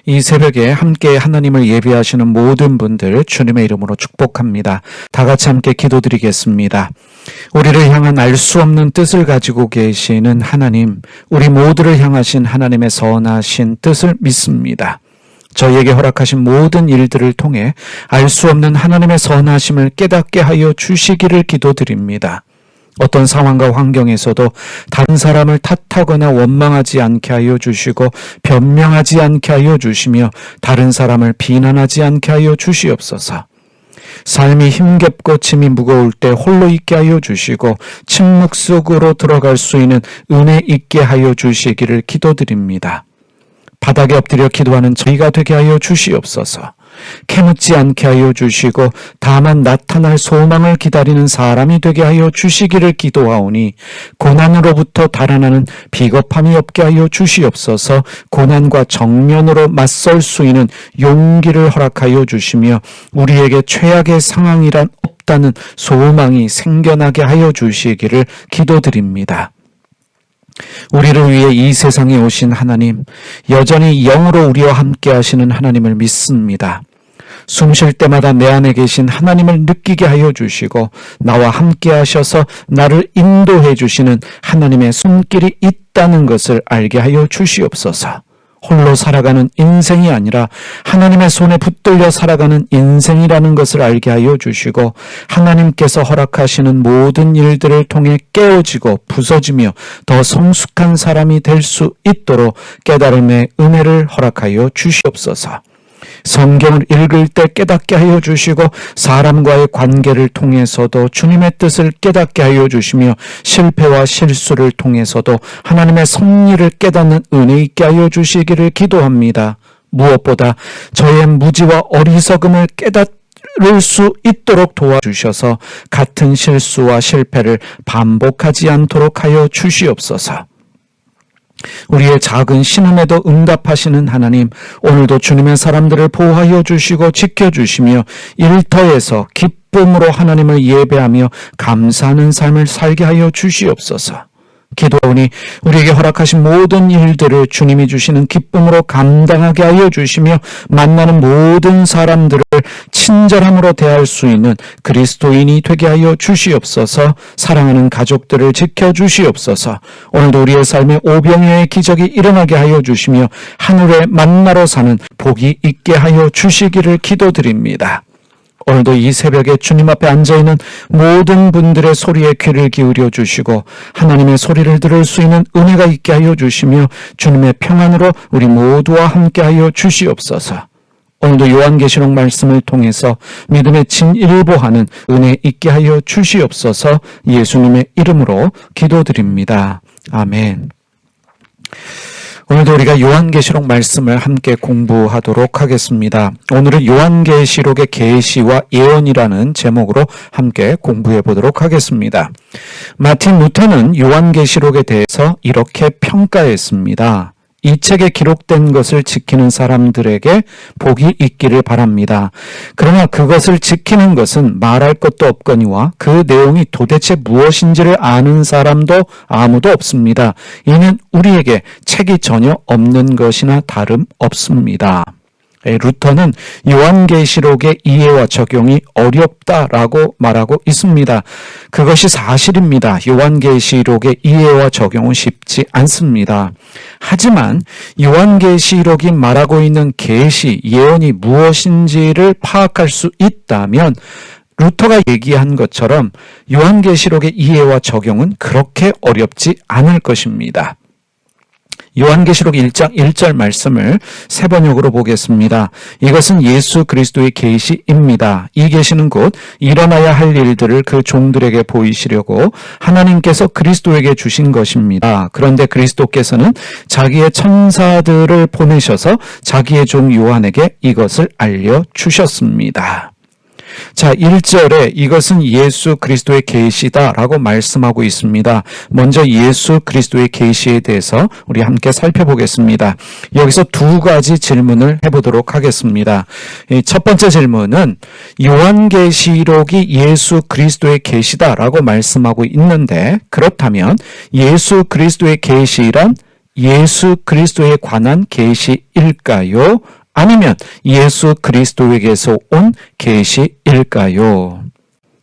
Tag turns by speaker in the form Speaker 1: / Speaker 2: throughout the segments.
Speaker 1: 이 새벽에 함께 하나님을 예배하시는 모든 분들 주님의 이름으로 축복합니다. 다 같이 함께 기도드리겠습니다. 우리를 향한 알 수 없는 뜻을 가지고 계시는 하나님, 우리 모두를 향하신 하나님의 선하신 뜻을 믿습니다. 저희에게 허락하신 모든 일들을 통해 알 수 없는 하나님의 선하심을 깨닫게 하여 주시기를 기도드립니다. 어떤 상황과 환경에서도 다른 사람을 탓하거나 원망하지 않게 하여 주시고 변명하지 않게 하여 주시며 다른 사람을 비난하지 않게 하여 주시옵소서. 삶이 힘겹고 짐이 무거울 때 홀로 있게 하여 주시고 침묵 속으로 들어갈 수 있는 은혜 있게 하여 주시기를 기도드립니다. 바닥에 엎드려 기도하는 저희가 되게 하여 주시옵소서. 캐묻지 않게 하여 주시고 다만 나타날 소망을 기다리는 사람이 되게 하여 주시기를 기도하오니 고난으로부터 달아나는 비겁함이 없게 하여 주시옵소서. 고난과 정면으로 맞설 수 있는 용기를 허락하여 주시며 우리에게 최악의 상황이란 없다는 소망이 생겨나게 하여 주시기를 기도드립니다. 우리를 위해 이 세상에 오신 하나님, 여전히 영으로 우리와 함께 하시는 하나님을 믿습니다. 숨 쉴 때마다 내 안에 계신 하나님을 느끼게 하여 주시고 나와 함께 하셔서 나를 인도해 주시는 하나님의 손길이 있다는 것을 알게 하여 주시옵소서. 홀로 살아가는 인생이 아니라 하나님의 손에 붙들려 살아가는 인생이라는 것을 알게 하여 주시고 하나님께서 허락하시는 모든 일들을 통해 깨어지고 부서지며 더 성숙한 사람이 될 수 있도록 깨달음의 은혜를 허락하여 주시옵소서. 성경을 읽을 때 깨닫게 하여 주시고 사람과의 관계를 통해서도 주님의 뜻을 깨닫게 하여 주시며 실패와 실수를 통해서도 하나님의 섭리를 깨닫는 은혜 있게 하여 주시기를 기도합니다. 무엇보다 저의 무지와 어리석음을 깨달을 수 있도록 도와주셔서 같은 실수와 실패를 반복하지 않도록 하여 주시옵소서. 우리의 작은 신음에도 응답하시는 하나님, 오늘도 주님의 사람들을 보호하여 주시고 지켜주시며 일터에서 기쁨으로 하나님을 예배하며 감사하는 삶을 살게 하여 주시옵소서. 기도하오니 우리에게 허락하신 모든 일들을 주님이 주시는 기쁨으로 감당하게 하여 주시며 만나는 모든 사람들을 친절함으로 대할 수 있는 그리스도인이 되게 하여 주시옵소서. 사랑하는 가족들을 지켜주시옵소서. 오늘도 우리의 삶에 오병이어의 기적이 일어나게 하여 주시며 하늘에 만나러 사는 복이 있게 하여 주시기를 기도드립니다. 오늘도 이 새벽에 주님 앞에 앉아있는 모든 분들의 소리에 귀를 기울여 주시고 하나님의 소리를 들을 수 있는 은혜가 있게 하여 주시며 주님의 평안으로 우리 모두와 함께 하여 주시옵소서. 오늘도 요한계시록 말씀을 통해서 믿음의 진일보하는 은혜 있게 하여 주시옵소서. 예수님의 이름으로 기도드립니다. 아멘. 오늘도 우리가 요한계시록 말씀을 함께 공부하도록 하겠습니다. 오늘은 요한계시록의 계시와 예언이라는 제목으로 함께 공부해 보도록 하겠습니다. 마틴 루터는 요한계시록에 대해서 이렇게 평가했습니다. 이 책에 기록된 것을 지키는 사람들에게 복이 있기를 바랍니다. 그러나 그것을 지키는 것은 말할 것도 없거니와 그 내용이 도대체 무엇인지를 아는 사람도 아무도 없습니다. 이는 우리에게 책이 전혀 없는 것이나 다름없습니다. 루터는 요한계시록의 이해와 적용이 어렵다라고 말하고 있습니다. 그것이 사실입니다. 요한계시록의 이해와 적용은 쉽지 않습니다. 하지만 요한계시록이 말하고 있는 계시, 예언이 무엇인지를 파악할 수 있다면 루터가 얘기한 것처럼 요한계시록의 이해와 적용은 그렇게 어렵지 않을 것입니다. 요한계시록 1장 1절 말씀을 세 번역으로 보겠습니다. 이것은 예수 그리스도의 계시입니다. 이 계시는 곧 일어나야 할 일들을 그 종들에게 보이시려고 하나님께서 그리스도에게 주신 것입니다. 그런데 그리스도께서는 자기의 천사들을 보내셔서 자기의 종 요한에게 이것을 알려주셨습니다. 자, 1절에 이것은 예수 그리스도의 계시다라고 말씀하고 있습니다. 먼저 예수 그리스도의 계시에 대해서 우리 함께 살펴보겠습니다. 여기서 두 가지 질문을 해보도록 하겠습니다. 첫 번째 질문은 요한계시록이 예수 그리스도의 계시다라고 말씀하고 있는데 그렇다면 예수 그리스도의 계시란 예수 그리스도에 관한 계시일까요? 아니면 예수 그리스도에게서 온 계시일까요?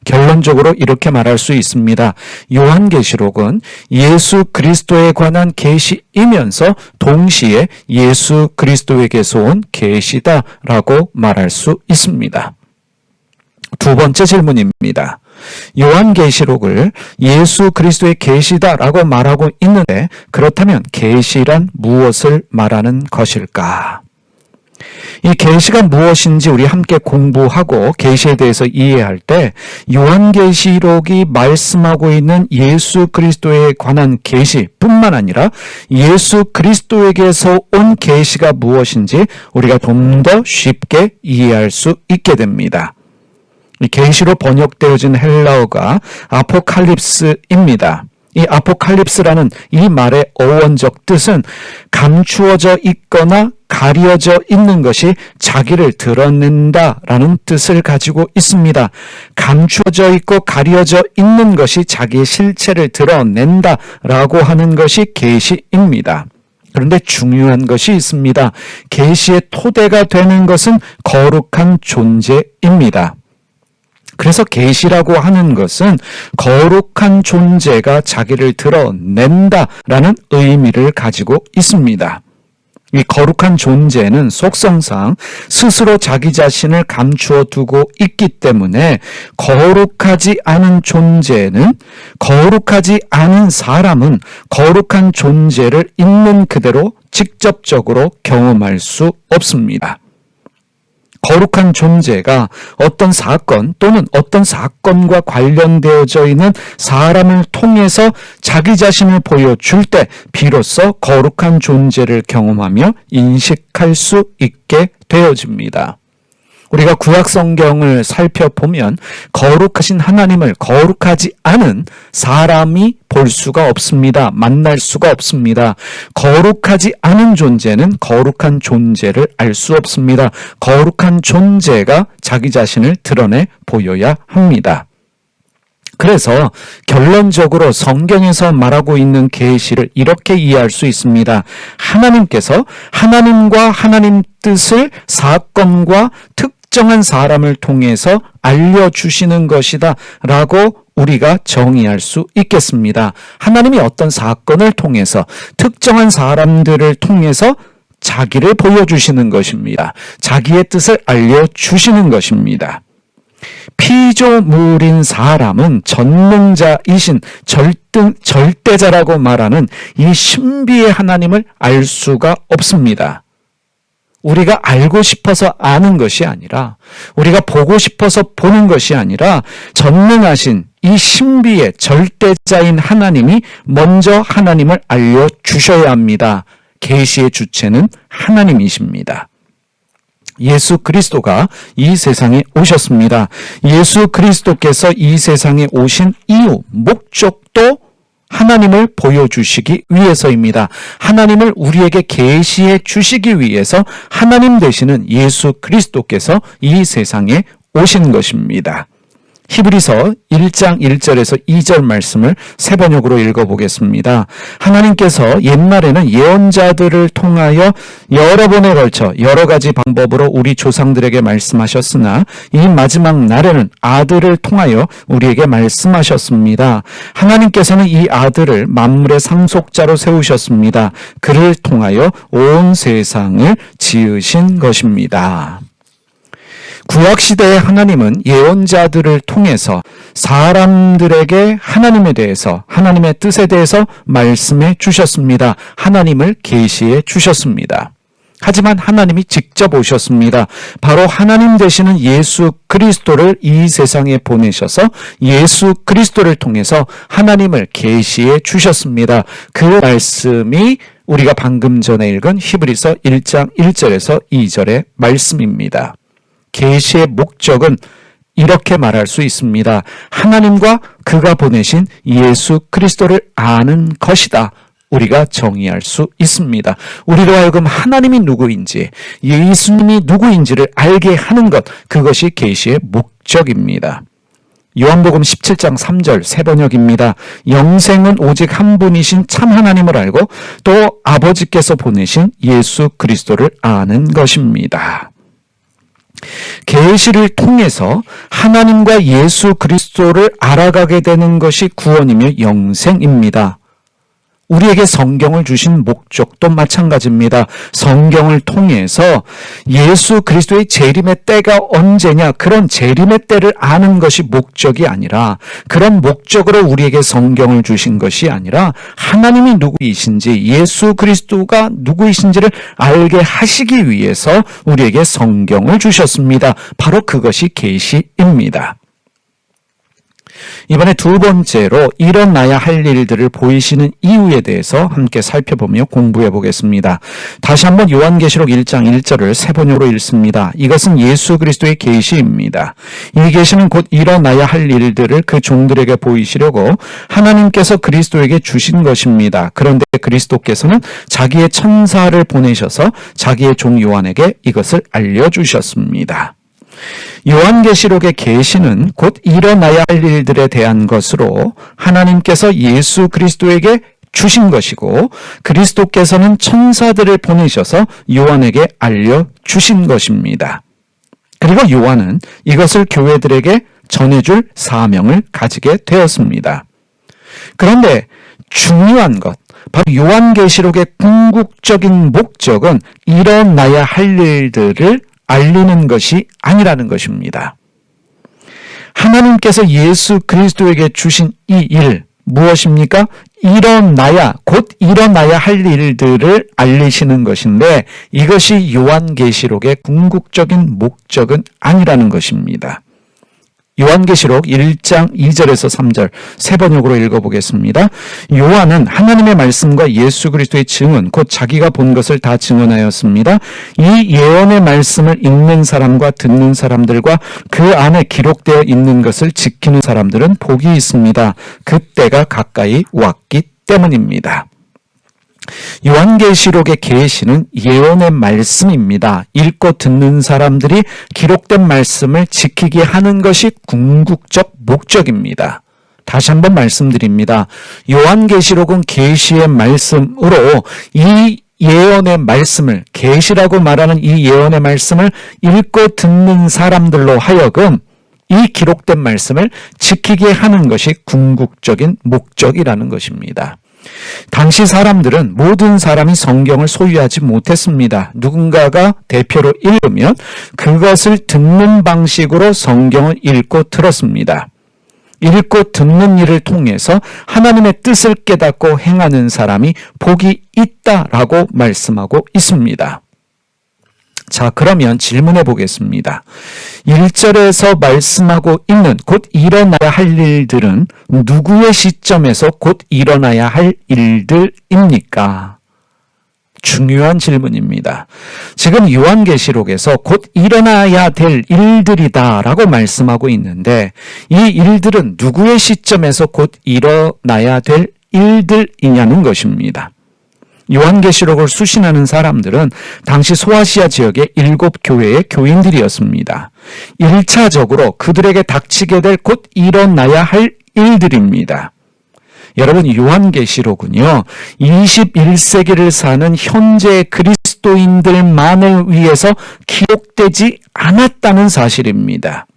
Speaker 1: 결론적으로 이렇게 말할 수 있습니다. 요한계시록은 예수 그리스도에 관한 계시이면서 동시에 예수 그리스도에게서 온 계시다라고 말할 수 있습니다. 두 번째 질문입니다. 요한계시록을 예수 그리스도의 계시다라고 말하고 있는데 그렇다면 계시란 무엇을 말하는 것일까? 이 계시가 무엇인지 우리 함께 공부하고 계시에 대해서 이해할 때 요한계시록이 말씀하고 있는 예수 그리스도에 관한 계시뿐만 아니라 예수 그리스도에게서 온 계시가 무엇인지 우리가 좀 더 쉽게 이해할 수 있게 됩니다. 이 계시로 번역되어진 헬라어가 아포칼립스입니다. 이 아포칼립스라는 이 말의 어원적 뜻은 감추어져 있거나 가려져 있는 것이 자기를 드러낸다라는 뜻을 가지고 있습니다. 감추어져 있고 가려져 있는 것이 자기의 실체를 드러낸다라고 하는 것이 계시입니다. 그런데 중요한 것이 있습니다. 계시의 토대가 되는 것은 거룩한 존재입니다. 그래서 계시라고 하는 것은 거룩한 존재가 자기를 드러낸다라는 의미를 가지고 있습니다. 이 거룩한 존재는 속성상 스스로 자기 자신을 감추어 두고 있기 때문에 거룩하지 않은 존재는, 거룩하지 않은 사람은 거룩한 존재를 있는 그대로 직접적으로 경험할 수 없습니다. 거룩한 존재가 어떤 사건 또는 어떤 사건과 관련되어져 있는 사람을 통해서 자기 자신을 보여줄 때 비로소 거룩한 존재를 경험하며 인식할 수 있게 되어집니다. 우리가 구약 성경을 살펴보면 거룩하신 하나님을 거룩하지 않은 사람이 볼 수가 없습니다. 만날 수가 없습니다. 거룩하지 않은 존재는 거룩한 존재를 알 수 없습니다. 거룩한 존재가 자기 자신을 드러내 보여야 합니다. 그래서 결론적으로 성경에서 말하고 있는 계시를 이렇게 이해할 수 있습니다. 하나님께서 하나님과 하나님 뜻을 사건과 특정한 사람을 통해서 알려주시는 것이다 라고 우리가 정의할 수 있겠습니다. 하나님이 어떤 사건을 통해서 특정한 사람들을 통해서 자기를 보여주시는 것입니다. 자기의 뜻을 알려주시는 것입니다. 피조물인 사람은 전능자이신 절대자라고 말하는 이 신비의 하나님을 알 수가 없습니다. 우리가 알고 싶어서 아는 것이 아니라, 우리가 보고 싶어서 보는 것이 아니라 전능하신 이 신비의 절대자인 하나님이 먼저 하나님을 알려주셔야 합니다. 계시의 주체는 하나님이십니다. 예수 그리스도가 이 세상에 오셨습니다. 예수 그리스도께서 이 세상에 오신 이유, 목적도 하나님을 보여주시기 위해서입니다. 하나님을 우리에게 계시해 주시기 위해서 하나님 되시는 예수 그리스도께서 이 세상에 오신 것입니다. 히브리서 1장 1절에서 2절 말씀을 세 번역으로 읽어보겠습니다. 하나님께서 옛날에는 예언자들을 통하여 여러 번에 걸쳐 여러 가지 방법으로 우리 조상들에게 말씀하셨으나 이 마지막 날에는 아들을 통하여 우리에게 말씀하셨습니다. 하나님께서는 이 아들을 만물의 상속자로 세우셨습니다. 그를 통하여 온 세상을 지으신 것입니다. 구약시대의 하나님은 예언자들을 통해서 사람들에게 하나님에 대해서, 하나님의 뜻에 대해서 말씀해 주셨습니다. 하나님을 계시해 주셨습니다. 하지만 하나님이 직접 오셨습니다. 바로 하나님 되시는 예수 그리스도를 이 세상에 보내셔서 예수 그리스도를 통해서 하나님을 계시해 주셨습니다. 그 말씀이 우리가 방금 전에 읽은 히브리서 1장 1절에서 2절의 말씀입니다. 계시의 목적은 이렇게 말할 수 있습니다. 하나님과 그가 보내신 예수 그리스도를 아는 것이다. 우리가 정의할 수 있습니다. 우리로 하여금 하나님이 누구인지, 예수님이 누구인지를 알게 하는 것, 그것이 계시의 목적입니다. 요한복음 17장 3절 새 번역입니다. 영생은 오직 한 분이신 참 하나님을 알고 또 아버지께서 보내신 예수 그리스도를 아는 것입니다. 계시를 통해서 하나님과 예수 그리스도를 알아가게 되는 것이 구원이며 영생입니다. 우리에게 성경을 주신 목적도 마찬가지입니다. 성경을 통해서 예수 그리스도의 재림의 때가 언제냐, 그런 재림의 때를 아는 것이 목적이 아니라, 그런 목적으로 우리에게 성경을 주신 것이 아니라 하나님이 누구이신지, 예수 그리스도가 누구이신지를 알게 하시기 위해서 우리에게 성경을 주셨습니다. 바로 그것이 계시입니다. 이번에 두 번째로 일어나야 할 일들을 보이시는 이유에 대해서 함께 살펴보며 공부해 보겠습니다. 다시 한번 요한계시록 1장 1절을 새 번역으로 읽습니다. 이것은 예수 그리스도의 계시입니다. 이 계시는 곧 일어나야 할 일들을 그 종들에게 보이시려고 하나님께서 그리스도에게 주신 것입니다. 그런데 그리스도께서는 자기의 천사를 보내셔서 자기의 종 요한에게 이것을 알려주셨습니다. 요한계시록의 계시는 곧 일어나야 할 일들에 대한 것으로 하나님께서 예수 그리스도에게 주신 것이고, 그리스도께서는 천사들을 보내셔서 요한에게 알려주신 것입니다. 그리고 요한은 이것을 교회들에게 전해줄 사명을 가지게 되었습니다. 그런데 중요한 것, 바로 요한계시록의 궁극적인 목적은 일어나야 할 일들을 알리는 것이 아니라는 것입니다. 하나님께서 예수 그리스도에게 주신 이 일, 무엇입니까? 곧 일어나야 할 일들을 알리시는 것인데, 이것이 요한계시록의 궁극적인 목적은 아니라는 것입니다. 요한계시록 1장 2절에서 3절 새 번역으로 읽어보겠습니다. 요한은 하나님의 말씀과 예수 그리스도의 증언, 곧 자기가 본 것을 다 증언하였습니다. 이 예언의 말씀을 읽는 사람과 듣는 사람들과 그 안에 기록되어 있는 것을 지키는 사람들은 복이 있습니다. 그때가 가까이 왔기 때문입니다. 요한계시록의 계시는 예언의 말씀입니다. 읽고 듣는 사람들이 기록된 말씀을 지키게 하는 것이 궁극적 목적입니다. 다시 한번 말씀드립니다. 요한계시록은 계시의 말씀으로 이 예언의 말씀을, 계시라고 말하는 이 예언의 말씀을 읽고 듣는 사람들로 하여금 이 기록된 말씀을 지키게 하는 것이 궁극적인 목적이라는 것입니다. 당시 사람들은 모든 사람이 성경을 소유하지 못했습니다. 누군가가 대표로 읽으면 그것을 듣는 방식으로 성경을 읽고 들었습니다. 읽고 듣는 일을 통해서 하나님의 뜻을 깨닫고 행하는 사람이 복이 있다라고 말씀하고 있습니다. 자, 그러면 질문해 보겠습니다. 1절에서 말씀하고 있는 곧 일어나야 할 일들은 누구의 시점에서 곧 일어나야 할 일들입니까? 중요한 질문입니다. 지금 요한계시록에서 곧 일어나야 될 일들이다라고 말씀하고 있는데, 이 일들은 누구의 시점에서 곧 일어나야 될 일들이냐는 것입니다. 요한계시록을 수신하는 사람들은 당시 소아시아 지역의 7교회의 교인들이었습니다. 1차적으로 그들에게 닥치게 될 곧 일어나야 할 일들입니다. 여러분, 요한계시록은요, 21세기를 사는 현재 그리스도인들만을 위해서 기록되지 않았다는 사실입니다.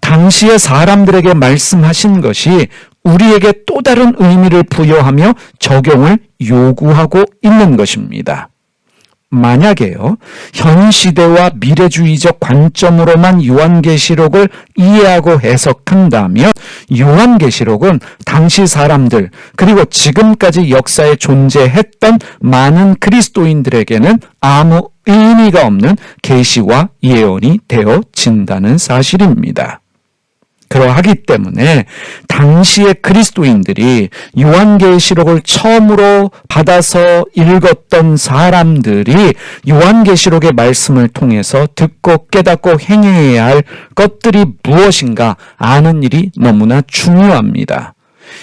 Speaker 1: 당시의 사람들에게 말씀하신 것이 우리에게 또 다른 의미를 부여하며 적용을 요구하고 있는 것입니다. 만약에요, 현 시대와 미래주의적 관점으로만 요한계시록을 이해하고 해석한다면 요한계시록은 당시 사람들, 그리고 지금까지 역사에 존재했던 많은 그리스도인들에게는 아무 의미가 없는 계시와 예언이 되어진다는 사실입니다. 그러하기 때문에 당시의 그리스도인들이 요한계시록을 처음으로 받아서 읽었던 사람들이 요한계시록의 말씀을 통해서 듣고 깨닫고 행해야 할 것들이 무엇인가 아는 일이 너무나 중요합니다.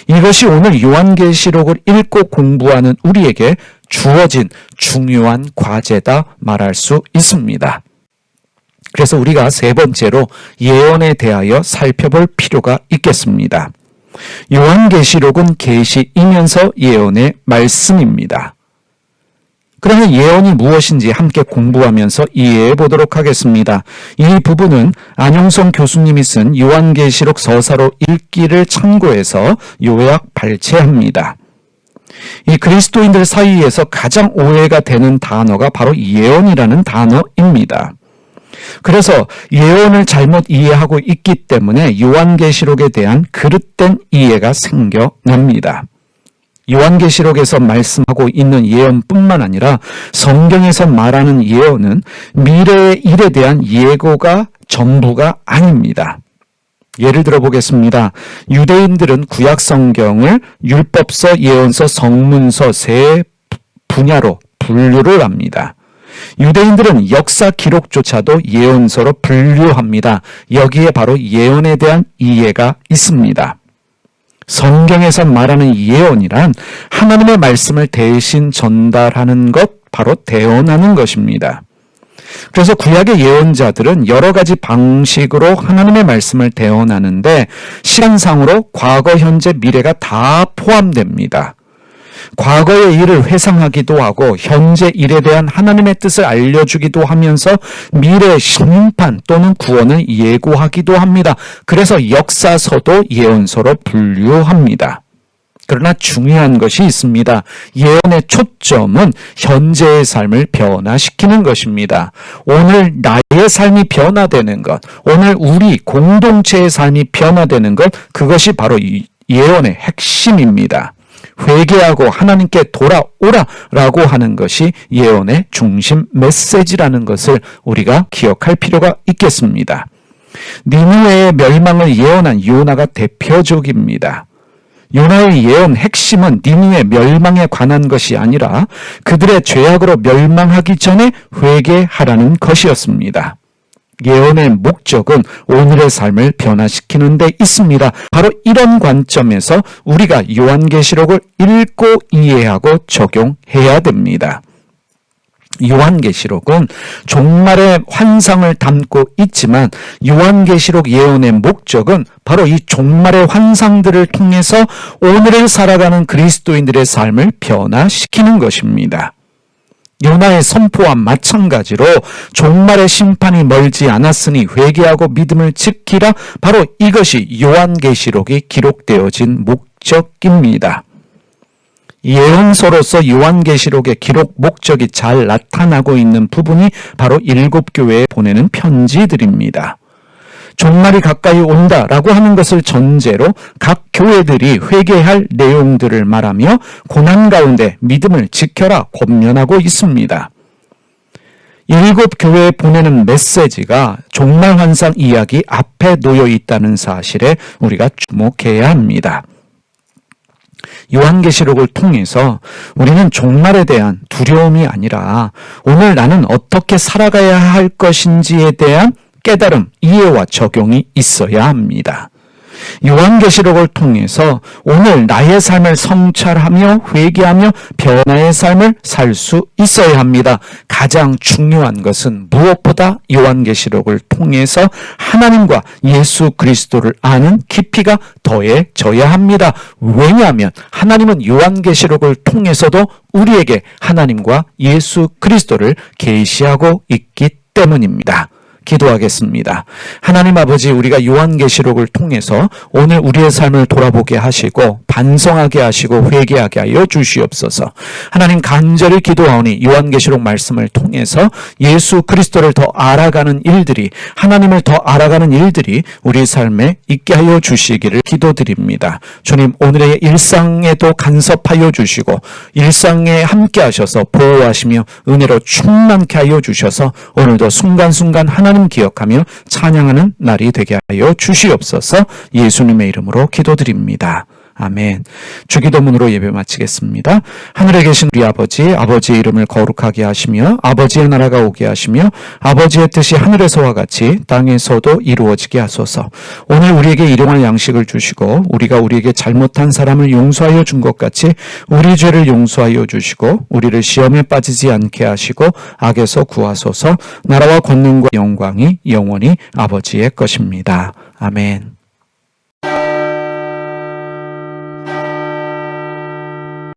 Speaker 1: 이것이 오늘 요한계시록을 읽고 공부하는 우리에게 주어진 중요한 과제다 말할 수 있습니다. 그래서 우리가 세 번째로 예언에 대하여 살펴볼 필요가 있겠습니다. 요한계시록은 계시이면서 예언의 말씀입니다. 그러면 예언이 무엇인지 함께 공부하면서 이해해 보도록 하겠습니다. 이 부분은 안용성 교수님이 쓴 요한계시록 서사로 읽기를 참고해서 요약 발췌합니다. 이 그리스도인들 사이에서 가장 오해가 되는 단어가 바로 예언이라는 단어입니다. 그래서 예언을 잘못 이해하고 있기 때문에 요한계시록에 대한 그릇된 이해가 생겨납니다. 요한계시록에서 말씀하고 있는 예언뿐만 아니라 성경에서 말하는 예언은 미래의 일에 대한 예고가 전부가 아닙니다. 예를 들어 보겠습니다. 유대인들은 구약 성경을 율법서, 예언서, 성문서 세 분야로 분류를 합니다. 유대인들은 역사 기록조차도 예언서로 분류합니다. 여기에 바로 예언에 대한 이해가 있습니다. 성경에서 말하는 예언이란 하나님의 말씀을 대신 전달하는 것, 바로 대언하는 것입니다. 그래서 구약의 예언자들은 여러 가지 방식으로 하나님의 말씀을 대언하는데 시간상으로 과거, 현재, 미래가 다 포함됩니다. 과거의 일을 회상하기도 하고 현재 일에 대한 하나님의 뜻을 알려주기도 하면서 미래의 심판 또는 구원을 예고하기도 합니다. 그래서 역사서도 예언서로 분류합니다. 그러나 중요한 것이 있습니다. 예언의 초점은 현재의 삶을 변화시키는 것입니다. 오늘 나의 삶이 변화되는 것, 오늘 우리 공동체의 삶이 변화되는 것, 그것이 바로 예언의 핵심입니다. 회개하고 하나님께 돌아오라라고 하는 것이 예언의 중심 메시지라는 것을 우리가 기억할 필요가 있겠습니다. 니느웨의 멸망을 예언한 요나가 대표적입니다. 요나의 예언 핵심은 니느웨 멸망에 관한 것이 아니라 그들의 죄악으로 멸망하기 전에 회개하라는 것이었습니다. 예언의 목적은 오늘의 삶을 변화시키는 데 있습니다. 바로 이런 관점에서 우리가 요한계시록을 읽고 이해하고 적용해야 됩니다. 요한계시록은 종말의 환상을 담고 있지만 요한계시록 예언의 목적은 바로 이 종말의 환상들을 통해서 오늘을 살아가는 그리스도인들의 삶을 변화시키는 것입니다. 요나의 선포와 마찬가지로 종말의 심판이 멀지 않았으니 회개하고 믿음을 지키라, 바로 이것이 요한계시록이 기록되어진 목적입니다. 예언서로서 요한계시록의 기록 목적이 잘 나타나고 있는 부분이 바로 7교회에 보내는 편지들입니다. 종말이 가까이 온다라고 하는 것을 전제로 각 교회들이 회개할 내용들을 말하며 고난 가운데 믿음을 지켜라 권면하고 있습니다. 7교회에 보내는 메시지가 종말 환상 이야기 앞에 놓여 있다는 사실에 우리가 주목해야 합니다. 요한계시록을 통해서 우리는 종말에 대한 두려움이 아니라 오늘 나는 어떻게 살아가야 할 것인지에 대한 깨달음, 이해와 적용이 있어야 합니다. 요한계시록을 통해서 오늘 나의 삶을 성찰하며 회개하며 변화의 삶을 살 수 있어야 합니다. 가장 중요한 것은 무엇보다 요한계시록을 통해서 하나님과 예수 그리스도를 아는 깊이가 더해져야 합니다. 왜냐하면 하나님은 요한계시록을 통해서도 우리에게 하나님과 예수 그리스도를 계시하고 있기 때문입니다. 기도하겠습니다. 하나님 아버지, 우리가 요한계시록을 통해서 오늘 우리의 삶을 돌아보게 하시고 반성하게 하시고 회개하게 하여 주시옵소서. 하나님, 간절히 기도하오니 요한계시록 말씀을 통해서 예수 그리스도를 더 알아가는 일들이, 하나님을 더 알아가는 일들이 우리 삶에 있게 하여 주시기를 기도드립니다. 주님, 오늘의 일상에도 간섭하여 주시고 일상에 함께 하셔서 보호하시며 은혜로 충만케 하여 주셔서 오늘도 순간순간 하나님 기억하며 찬양하는 날이 되게 하여 주시옵소서. 예수님의 이름으로 기도드립니다. 아멘. 주기도문으로 예배 마치겠습니다. 하늘에 계신 우리 아버지, 아버지의 이름을 거룩하게 하시며 아버지의 나라가 오게 하시며 아버지의 뜻이 하늘에서와 같이 땅에서도 이루어지게 하소서. 오늘 우리에게 일용할 양식을 주시고 우리가 우리에게 잘못한 사람을 용서하여 준 것 같이 우리 죄를 용서하여 주시고 우리를 시험에 빠지지 않게 하시고 악에서 구하소서. 나라와 권능과 영광이 영원히 아버지의 것입니다. 아멘.